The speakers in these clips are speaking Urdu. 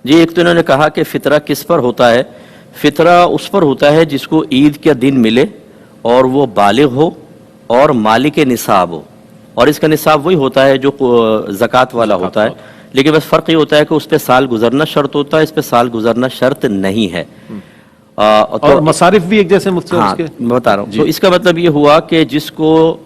جی ایک تو انہوں نے کہا کہ فطرہ کس پر ہوتا ہے؟ فطرہ اس پر ہوتا ہے جس کو عید کا دن ملے اور وہ بالغ ہو اور مالک نصاب ہو، اور اس کا نصاب وہی ہوتا ہے جو زکوٰۃ والا ہوتا ہے، لیکن بس فرق یہ ہوتا ہے کہ اس پہ سال گزرنا شرط ہوتا ہے، اس پہ سال گزرنا شرط نہیں ہے۔ اور مصارف بھی ایک جیسے مختلف ہاں اس کے؟ میں بتا رہا ہوں، تو اس کا مطلب یہ ہوا کہ جس کو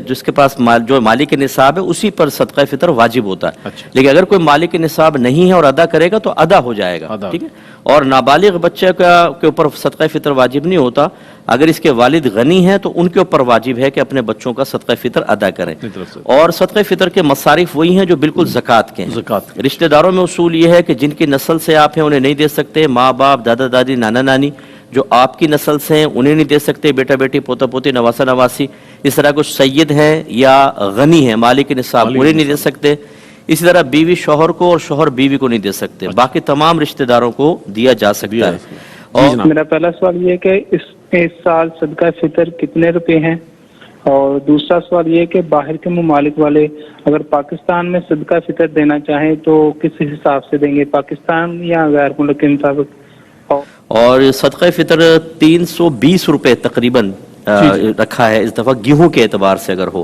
جس کے پاس جو مالک نصاب ہے اسی پر صدقہ فطر واجب ہوتا ہے، لیکن اگر کوئی مالک نصاب نہیں ہے اور ادا کرے گا تو ادا ہو جائے گا، ٹھیک ہے۔ اور نابالغ بچے کے اوپر صدقہ فطر واجب نہیں ہوتا، اگر اس کے والد غنی ہیں تو ان کے اوپر واجب ہے کہ اپنے بچوں کا صدقہ فطر ادا کریں، اور صدقہ فطر کے مصارف وہی ہیں جو بالکل زکوٰۃ کے ہیں۔ رشتہ داروں میں اصول یہ ہے کہ جن کی نسل سے آپ ہیں انہیں نہیں دے سکتے، ماں باپ دادا دادی نانا نانی جو آپ کی نسل سے ہیں انہیں نہیں دے سکتے، بیٹا بیٹی پوتا پوتی نواسا نواسی، اس طرح کچھ سید ہیں یا غنی ہیں مالک نصاب انہیں نہیں دے سکتے، اسی طرح بیوی شوہر کو اور شوہر بیوی کو نہیں دے سکتے، باقی تمام رشتہ داروں کو دیا جا سکتا ہے۔ اور میرا پہلا سوال یہ ہے کہ اس سال صدقہ فطر کتنے روپے ہیں، اور دوسرا سوال یہ ہے کہ باہر کے ممالک والے اگر پاکستان میں صدقہ فطر دینا چاہیں تو کس حساب سے دیں گے، پاکستان یا غیر ملک کے مطابق؟ اور صدقہ فطر 320 روپے تقریباً رکھا ہے اس دفعہ گیہوں کے اعتبار سے اگر ہو،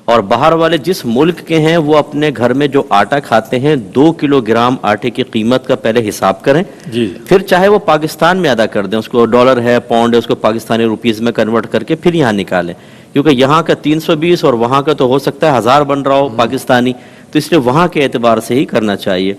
اور باہر والے جس ملک کے ہیں وہ اپنے گھر میں جو آٹا کھاتے ہیں 2 کلو گرام آٹے کی قیمت کا پہلے حساب کریں، پھر چاہے وہ پاکستان میں ادا کر دیں، اس کو ڈالر ہے پاؤنڈ ہے اس کو پاکستانی روپیز میں کنورٹ کر کے پھر یہاں نکالیں، کیونکہ یہاں کا 320 اور وہاں کا تو ہو سکتا ہے 1000 بن رہا ہو پاکستانی، تو اس لیے وہاں کے اعتبار سے ہی کرنا چاہیے۔